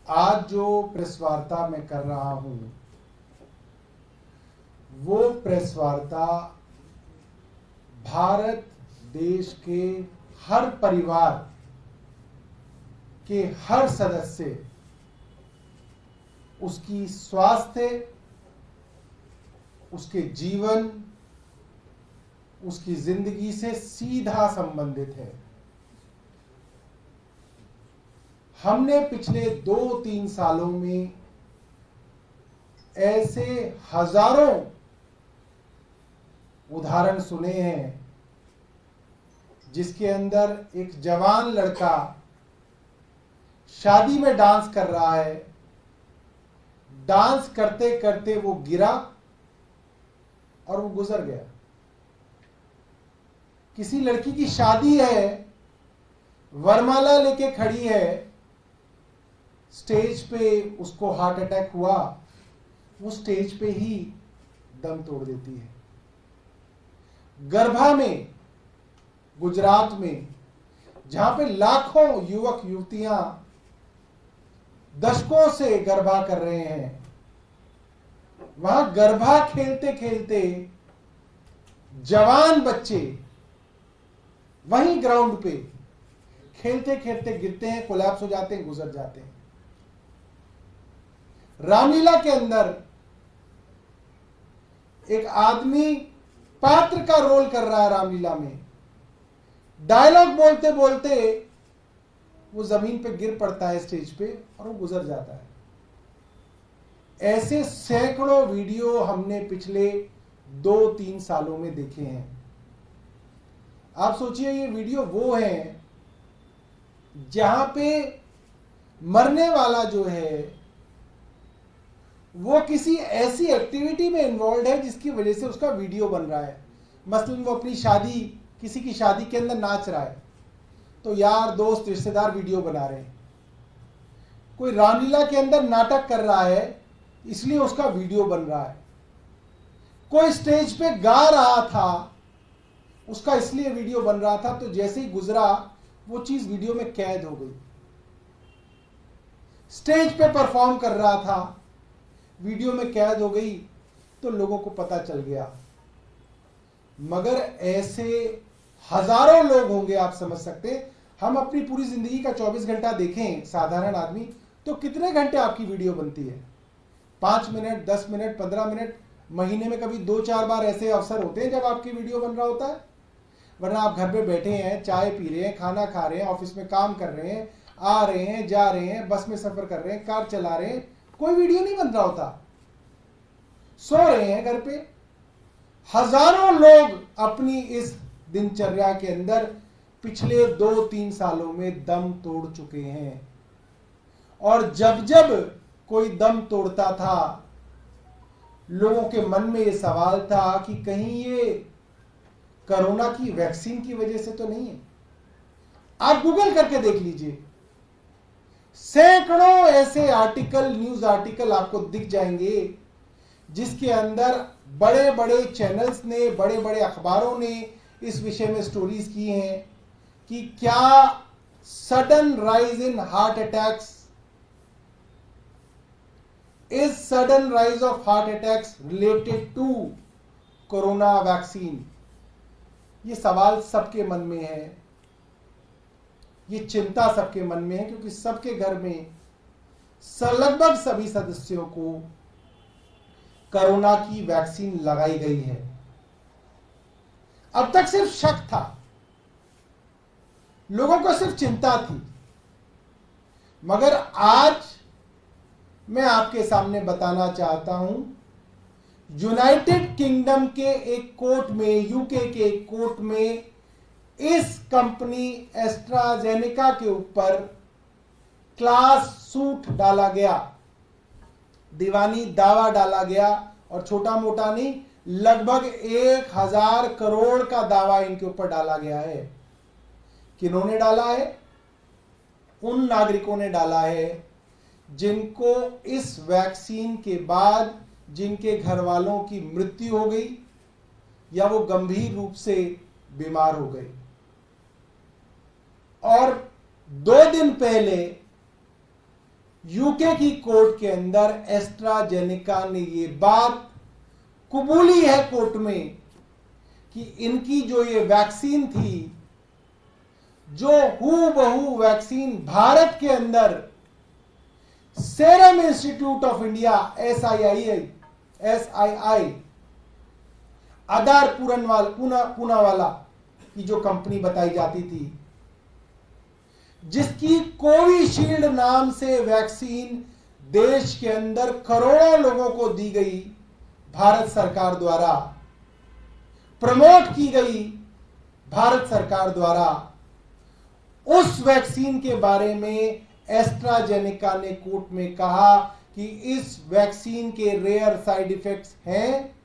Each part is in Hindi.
आज जो प्रेस वार्ता मैं कर रहा हूं वो प्रेस वार्ता भारत देश के हर परिवार के हर सदस्य, उसकी स्वास्थ्य, उसके जीवन, उसकी जिंदगी से सीधा संबंधित है। हमने पिछले 2-3 सालों में ऐसे हजारों उदाहरण सुने हैं जिसके अंदर एक जवान लड़का शादी में डांस कर रहा है, डांस करते करते वो गिरा और वो गुजर गया। किसी लड़की की शादी है, वरमाला लेके खड़ी है, स्टेज पे उसको हार्ट अटैक हुआ, वो स्टेज पे ही दम तोड़ देती है। गरबा में, गुजरात में, जहां पे लाखों युवक युवतियां दशकों से गरबा कर रहे हैं, वहां गरबा खेलते खेलते जवान बच्चे वहीं ग्राउंड पे खेलते खेलते गिरते हैं, कोलैप्स हो जाते हैं, गुजर जाते हैं। रामलीला के अंदर एक आदमी पात्र का रोल कर रहा है, रामलीला में डायलॉग बोलते बोलते वो जमीन पे गिर पड़ता है स्टेज पे और वो गुजर जाता है। ऐसे सैकड़ों वीडियो हमने पिछले 2-3 सालों में देखे हैं। आप सोचिए, ये वीडियो वो है जहां पे मरने वाला जो है वो किसी ऐसी एक्टिविटी में इन्वॉल्व है जिसकी वजह से उसका वीडियो बन रहा है। मसलन वो अपनी शादी, किसी की शादी के अंदर नाच रहा है, तो यार दोस्त रिश्तेदार वीडियो बना रहे हैं। कोई रामलीला के अंदर नाटक कर रहा है, इसलिए उसका वीडियो बन रहा है। कोई स्टेज पे गा रहा था, उसका इसलिए वीडियो बन रहा था, तो जैसे ही गुजरा वो चीज वीडियो में कैद हो गई। स्टेज पे परफॉर्म कर रहा था, वीडियो में कैद हो गई, तो लोगों को पता चल गया। मगर ऐसे हजारों लोग होंगे, आप समझ सकते। हम अपनी पूरी जिंदगी का 24 घंटा देखें साधारण आदमी, तो कितने घंटे आपकी वीडियो बनती है? 5 मिनट, 10 मिनट, 15 मिनट, महीने में कभी 2-4 बार ऐसे अवसर होते हैं जब आपकी वीडियो बन रहा होता है। वरना आप घर पे बैठे हैं, चाय पी रहे हैं, खाना खा रहे हैं, ऑफिस में काम कर रहे हैं, आ रहे हैं, जा रहे हैं, बस में सफर कर रहे हैं, कार चला रहे हैं, कोई वीडियो नहीं बन रहा होता। सो रहे हैं घर पे। हजारों लोग अपनी इस दिनचर्या के अंदर पिछले 2-3 सालों में दम तोड़ चुके हैं। और जब जब कोई दम तोड़ता था, लोगों के मन में यह सवाल था कि कहीं ये कोरोना की वैक्सीन की वजह से तो नहीं है। आप गूगल करके देख लीजिए, सैकड़ों ऐसे आर्टिकल, न्यूज आर्टिकल आपको दिख जाएंगे जिसके अंदर बड़े बड़े चैनल्स ने, बड़े बड़े अखबारों ने इस विषय में स्टोरीज की हैं कि क्या sudden rise in heart attacks, is sudden rise of heart attacks related to corona vaccine. ये सवाल सबके मन में है, ये चिंता सबके मन में है, क्योंकि सबके घर में लगभग सभी सदस्यों को कोरोना की वैक्सीन लगाई गई है। अब तक सिर्फ शक था, लोगों को सिर्फ चिंता थी। मगर आज मैं आपके सामने बताना चाहता हूं, यूनाइटेड किंगडम के एक कोर्ट में, यूके के एक कोर्ट में इस कंपनी एस्ट्राजेनेका के ऊपर क्लास सूट डाला गया, दीवानी दावा डाला गया। और छोटा मोटा नहीं, लगभग 1000 करोड़ का दावा इनके ऊपर डाला गया है। किन्होंने डाला है? उन नागरिकों ने डाला है जिनको इस वैक्सीन के बाद जिनके घर वालों की मृत्यु हो गई या वो गंभीर रूप से बीमार हो गए। और 2 दिन पहले यूके की कोर्ट के अंदर एस्ट्राजेनेका ने ये बात कबूली है कोर्ट में कि इनकी जो ये वैक्सीन थी, जो हूबहू वैक्सीन भारत के अंदर serum institute of India SII आधार पूनावाला की जो कंपनी बताई जाती थी, जिसकी कोविशील्ड नाम से वैक्सीन देश के अंदर करोड़ों लोगों को दी गई, भारत सरकार द्वारा प्रमोट की गई, भारत सरकार द्वारा, उस वैक्सीन के बारे में एस्ट्राजेनेका ने कोर्ट में कहा कि इस वैक्सीन के रेयर साइड इफेक्ट्स हैं,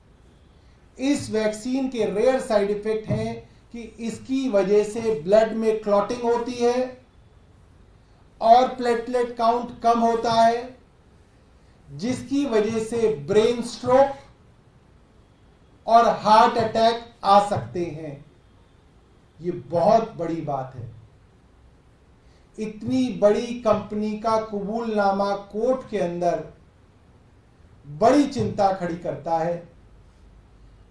इस वैक्सीन के रेयर साइड इफेक्ट हैं कि इसकी वजह से ब्लड में क्लॉटिंग होती है और प्लेटलेट काउंट कम होता है, जिसकी वजह से ब्रेन स्ट्रोक और हार्ट अटैक आ सकते हैं। ये बहुत बड़ी बात है। इतनी बड़ी कंपनी का कबूलनामा कोर्ट के अंदर बड़ी चिंता खड़ी करता है।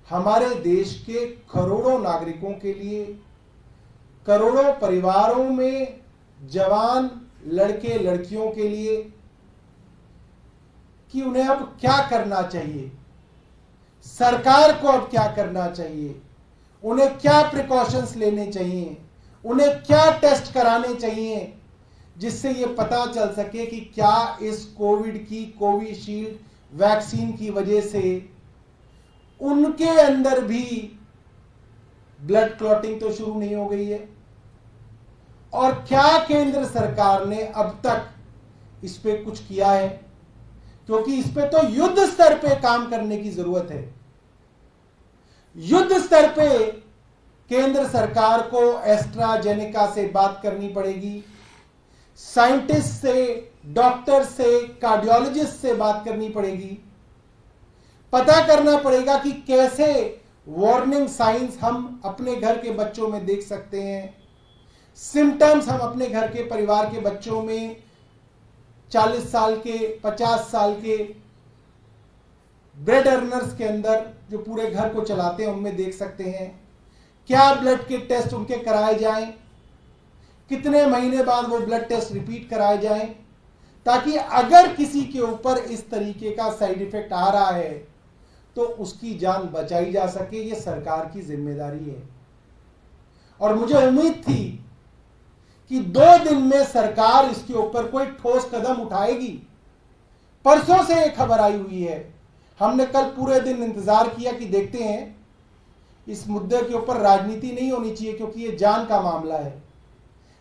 हमारे देश के करोड़ों नागरिकों के लिए, करोड़ों परिवारों में जवान लड़के लड़कियों के लिए कि उन्हें अब क्या करना चाहिए, सरकार को अब क्या करना चाहिए, उन्हें क्या प्रिकॉशंस लेने चाहिए, उन्हें क्या टेस्ट कराने चाहिए, जिससे यह पता चल सके कि क्या इस कोविड की कोविशील्ड वैक्सीन की वजह से उनके अंदर भी ब्लड क्लॉटिंग तो शुरू नहीं हो गई है, और क्या केंद्र सरकार ने अब तक इस पे कुछ किया है, क्योंकि इस पे तो युद्ध स्तर पे काम करने की जरूरत है। युद्ध स्तर पे केंद्र सरकार को एस्ट्राजेनेका से बात करनी पड़ेगी, साइंटिस्ट से, डॉक्टर से, कार्डियोलॉजिस्ट से बात करनी पड़ेगी, पता करना पड़ेगा कि कैसे वार्निंग साइंस हम अपने घर के बच्चों में देख सकते हैं, सिम्टम्स हम अपने घर के परिवार के बच्चों में 40 साल के, 50 साल के ब्रेड अर्नर्स के अंदर जो पूरे घर को चलाते हैं उनमें देख सकते हैं। क्या ब्लड के टेस्ट उनके कराए जाएं, कितने महीने बाद वो ब्लड टेस्ट रिपीट कराए जाएं, ताकि अगर किसी के ऊपर इस तरीके का साइड इफेक्ट आ रहा है तो उसकी जान बचाई जा सके। ये सरकार की जिम्मेदारी है। और मुझे उम्मीद थी कि 2 दिन में सरकार इसके ऊपर कोई ठोस कदम उठाएगी। परसों से एक खबर आई हुई है, हमने कल पूरे दिन इंतजार किया कि देखते हैं, इस मुद्दे के ऊपर राजनीति नहीं होनी चाहिए क्योंकि ये जान का मामला है,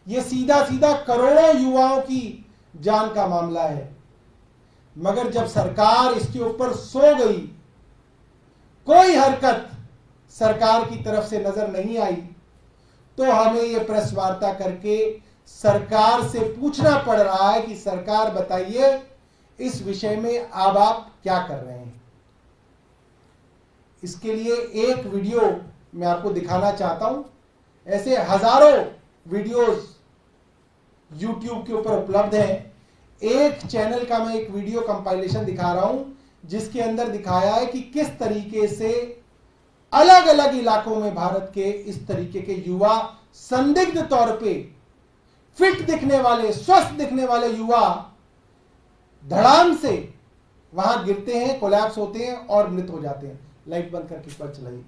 ये सीधा सीधा करोड़ों युवाओं की जान का मामला है। मगर जब सरकार इसके ऊपर सो गई, कोई हरकत सरकार की तरफ से नजर नहीं आई, तो हमें यह प्रेस वार्ता करके सरकार से पूछना पड़ रहा है कि सरकार बताइए इस विषय में अब आप क्या कर रहे हैं। इसके लिए एक वीडियो मैं आपको दिखाना चाहता हूं। ऐसे हजारों वीडियोस YouTube के ऊपर उपलब्ध हैं। एक चैनल का मैं एक वीडियो कंपाइलेशन दिखा रहा हूं, जिसके अंदर दिखाया है कि किस तरीके से अलग अलग इलाकों में भारत के इस तरीके के युवा, संदिग्ध तौर पे फिट दिखने वाले, स्वस्थ दिखने वाले युवा धड़ाम से वहां गिरते हैं, कोलैप्स होते हैं और मृत हो जाते हैं। लाइट बंद करके इस पर चलाइए।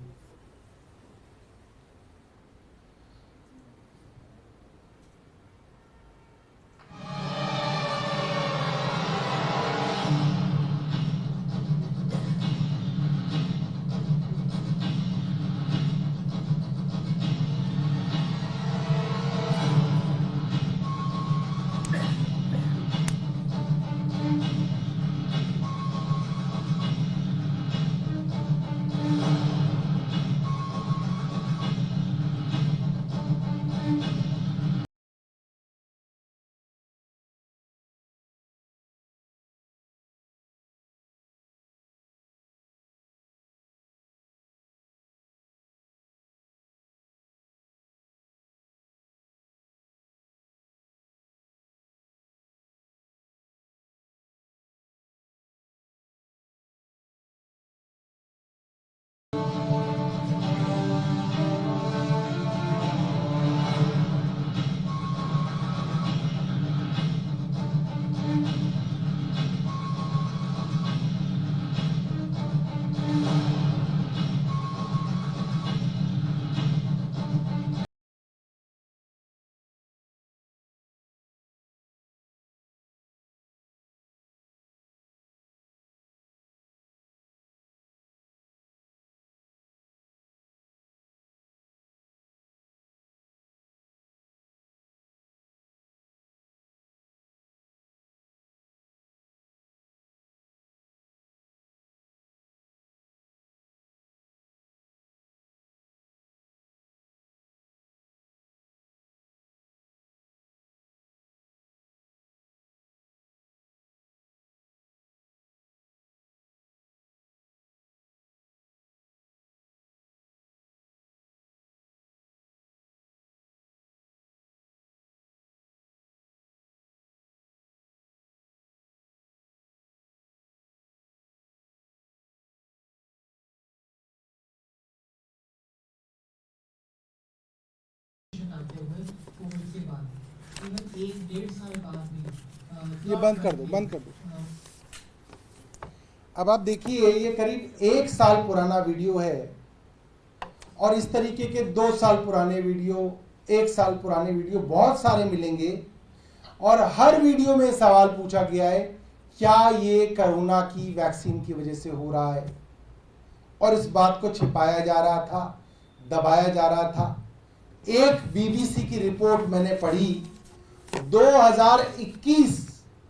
तकरीबन 1-1.5 साल बाद भी ये बंद कर दो, बंद कर दो। अब आप देखिए, ये करीब 1 साल पुराना वीडियो है और इस तरीके के 2 साल पुराने वीडियो, 1 साल पुराने वीडियो बहुत सारे मिलेंगे और हर वीडियो में सवाल पूछा गया है, क्या ये कोरोना की वैक्सीन की वजह से हो रहा है? और इस बात को छिपाया जा रहा था, दबाया जा रहा था। एक बीबीसी की रिपोर्ट मैंने पढ़ी, 2021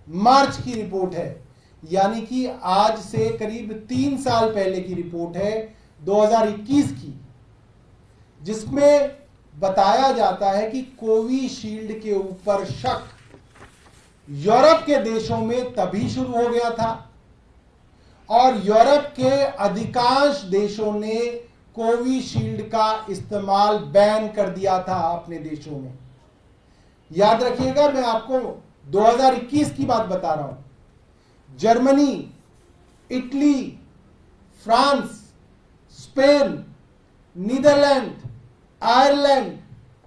मार्च की रिपोर्ट है, यानी कि आज से करीब 3 साल पहले की रिपोर्ट है, 2021 की, जिसमें बताया जाता है कि कोविशील्ड के ऊपर शक यूरोप के देशों में तभी शुरू हो गया था और यूरोप के अधिकांश देशों ने कोविशील्ड का इस्तेमाल बैन कर दिया था अपने देशों में। याद रखिएगा, मैं आपको 2021 की बात बता रहा हूं। Germany, Italy, France, Spain, Netherland, Ireland,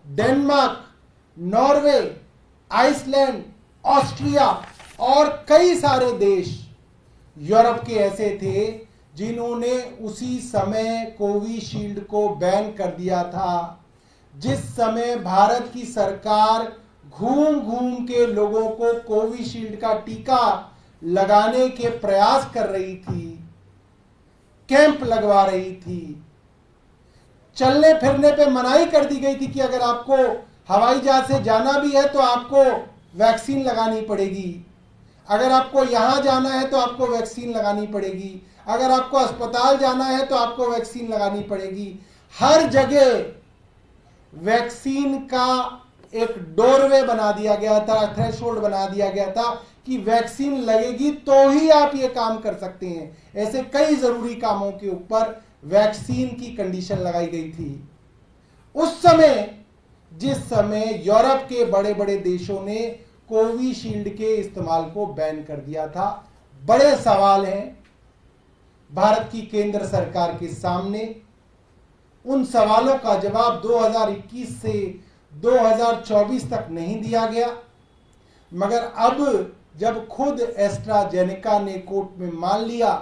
Denmark, Norway, Iceland, Austria और कई सारे देश यूरोप के ऐसे थे जिन्होंने उसी समय कोविशील्ड को बैन कर दिया था। जिस समय भारत की सरकार घूम घूम के लोगों को कोविशील्ड का टीका लगाने के प्रयास कर रही थी, कैंप लगवा रही थी, चलने फिरने पे मनाही कर दी गई थी कि अगर आपको हवाई जहाज से जाना भी है तो आपको वैक्सीन लगानी पड़ेगी, अगर आपको यहां जाना है तो आपको वैक्सीन लगानी पड़ेगी, अगर आपको अस्पताल जाना है तो आपको वैक्सीन लगानी पड़ेगी। हर जगह वैक्सीन का एक डोरवे बना दिया गया था, थ्रेशोल्ड बना दिया गया था कि वैक्सीन लगेगी तो ही आप ये काम कर सकते हैं। ऐसे कई जरूरी कामों के ऊपर वैक्सीन की कंडीशन लगाई गई थी। उस समय जिस समय यूरोप के बड़े बड़े देशों ने कोविशील्ड के इस्तेमाल को बैन कर दिया था, बड़े सवाल हैं भारत की केंद्र सरकार के सामने। उन सवालों का जवाब 2021 से 2024 तक नहीं दिया गया, मगर अब जब खुद एस्ट्राजेनेका ने कोर्ट में मान लिया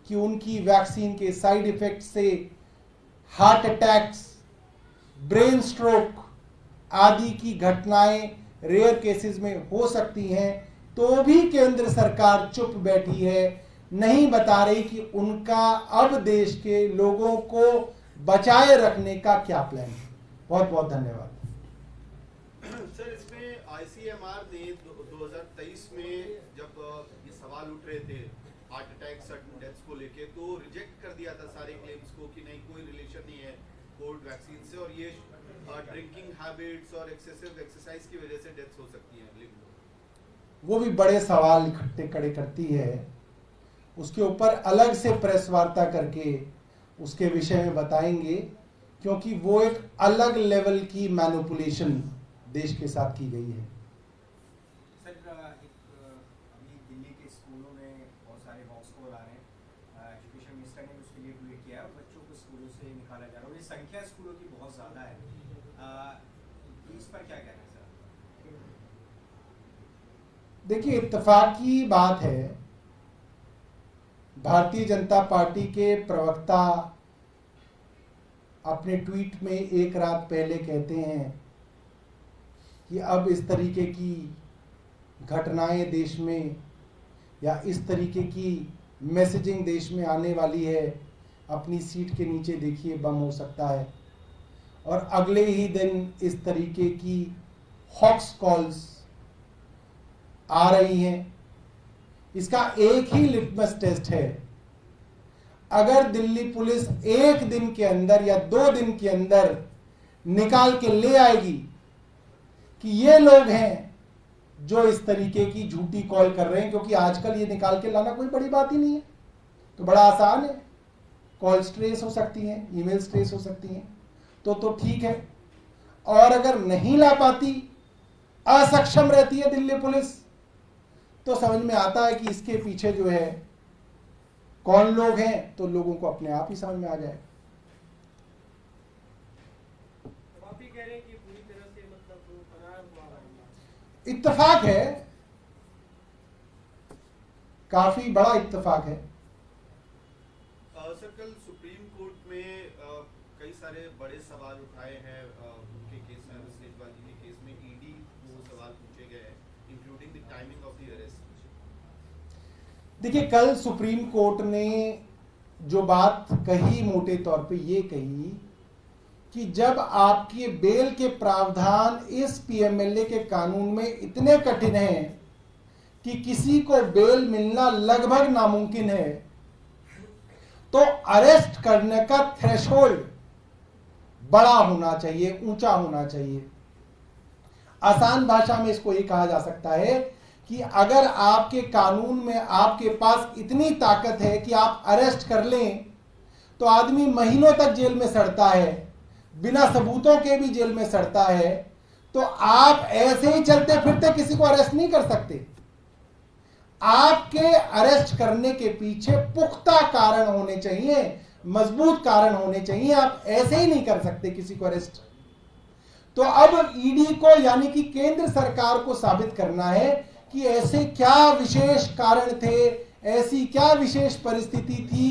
कि उनकी वैक्सीन के साइड इफेक्ट से हार्ट अटैक्स, ब्रेन स्ट्रोक आदि की घटनाएं रेयर केसेस में हो सकती हैं, तो भी केंद्र सरकार चुप बैठी है, नहीं बता रही कि उनका अब देश के लोगों को बचाए रखने का क्या प्लान है। बहुत बहुत धन्यवाद। सर, इसमें आईसीएमआर ने 2023 में जब ये सवाल उठ रहे थे हार्ट अटैक, सडन डेथ्स को लेके, तो रिजेक्ट कर दिया था सारे क्लेम्स को कि नहीं, कोई रिलेशन नहीं है कोविड वैक्सीन से और ये ड्रिंकिंग हैबिट्स और एक्सेसिव एक्सरसाइज की वजह से डेथ्स हो सकती हैं। वो भी बड़े सवाल इकट्ठे खड़े करती है, उसके ऊपर अलग से प्रेस वार्ता करके उसके विषय में बताएंगे, क्योंकि वो एक अलग लेवल की मैनिपुलेशन देश के साथ की गई है। सर, अभी दिल्ली के स्कूलों में बहुत सारे वॉक्स को बुला रहे हैं, एजुकेशन मिनिस्टर ने उसके लिए ट्वीट किया, बच्चों को स्कूलों से निकाला जा रहा है और ये संख्या स्कूलों की बहुत ज़्यादा है, इस पर क्या कहना है सर? देखिए, इत्तेफाकी बात है, भारतीय जनता पार्टी के प्रवक्ता अपने ट्वीट में एक रात पहले कहते हैं कि अब इस तरीके की घटनाएं देश में या इस तरीके की मैसेजिंग देश में आने वाली है, अपनी सीट के नीचे देखिए बम हो सकता है। और अगले ही दिन इस तरीके की हॉक्स कॉल्स आ रही हैं। इसका एक ही लिटमस टेस्ट है, अगर दिल्ली पुलिस एक दिन के अंदर या 2 दिन के अंदर निकाल के ले आएगी कि ये लोग हैं जो इस तरीके की झूठी कॉल कर रहे हैं, क्योंकि आजकल ये निकाल के लाना कोई बड़ी बात ही नहीं है, तो बड़ा आसान है, कॉल्स ट्रेस हो सकती हैं, ईमेल्स ट्रेस हो सकती हैं, तो ठीक है। और अगर नहीं ला पाती, असक्षम रहती है दिल्ली पुलिस, तो समझ में आता है कि इसके पीछे जो है कौन लोग हैं, तो लोगों को अपने आप ही समझ में आ जाए। आप ही कह रहे हैं कि पूरी तरह से मतलब फरार हुआ है। इत्तेफाक है, काफी बड़ा इत्तेफाक है। सर कल सुप्रीम कोर्ट में कई सारे बड़े सवाल उठाए हैं उनके केस में, अरविंद केजरीवाल जी के केस में ईडी को सवाल पूछे गए हैं including the timing of the arrest. देखिए, कल सुप्रीम कोर्ट ने जो बात कही मोटे तौर पे ये कही कि जब आपके बेल के प्रावधान इस पीएमएलए के कानून में इतने कठिन हैं कि किसी को बेल मिलना लगभग नामुमकिन है, तो अरेस्ट करने का थ्रेशोल्ड बड़ा होना चाहिए, ऊंचा होना चाहिए। आसान भाषा में इसको ये कहा जा सकता है कि अगर आपके कानून में आपके पास इतनी ताकत है कि आप अरेस्ट कर लें, तो आदमी महीनों तक जेल में सड़ता है, बिना सबूतों के भी जेल में सड़ता है, तो आप ऐसे ही चलते फिरते किसी को अरेस्ट नहीं कर सकते। आपके अरेस्ट करने के पीछे पुख्ता कारण होने चाहिए, मजबूत कारण होने चाहिए। आप ऐसे ही नहीं कर सकते किसी को अरेस्ट। तो अब ईडी को यानी कि केंद्र सरकार को साबित करना है कि ऐसे क्या विशेष कारण थे, ऐसी क्या विशेष परिस्थिति थी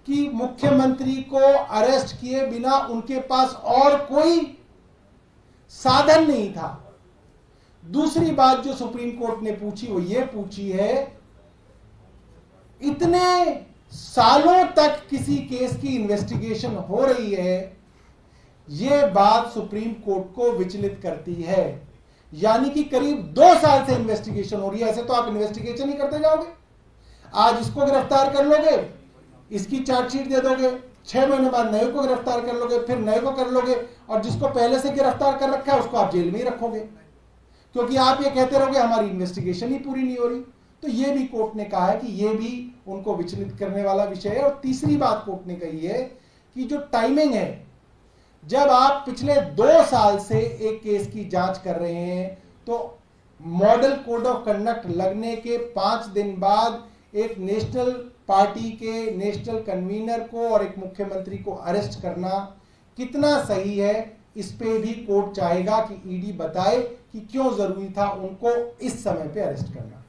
कि मुख्यमंत्री को अरेस्ट किए बिना उनके पास और कोई साधन नहीं था। दूसरी बात जो सुप्रीम कोर्ट ने पूछी वो ये पूछी है, इतने सालों तक किसी केस की इन्वेस्टिगेशन हो रही है, यह बात सुप्रीम कोर्ट को विचलित करती है। यानी कि करीब 2 साल से इन्वेस्टिगेशन हो रही है। ऐसे तो आप इन्वेस्टिगेशन ही करते जाओगे, आज इसको गिरफ्तार कर लोगे, इसकी चार्जशीट दे दोगे, 6 महीने बाद नए को गिरफ्तार कर लोगे, फिर नए को कर लोगे, और जिसको पहले से गिरफ्तार कर रखा है उसको आप जेल में ही रखोगे, क्योंकि आप ये कहते रहोगे हमारी इन्वेस्टिगेशन ही पूरी नहीं हो रही। तो ये भी कोर्ट ने कहा है कि ये भी उनको विचलित करने वाला विषय है। और तीसरी बात कोर्ट ने कही है कि जो टाइमिंग है, जब आप पिछले 2 साल से एक केस की जांच कर रहे हैं, तो मॉडल कोड ऑफ कंडक्ट लगने के 5 दिन बाद एक नेशनल पार्टी के नेशनल कन्वीनर को और एक मुख्यमंत्री को अरेस्ट करना कितना सही है, इस पे भी कोर्ट चाहेगा कि ईडी बताए कि क्यों जरूरी था उनको इस समय पे अरेस्ट करना।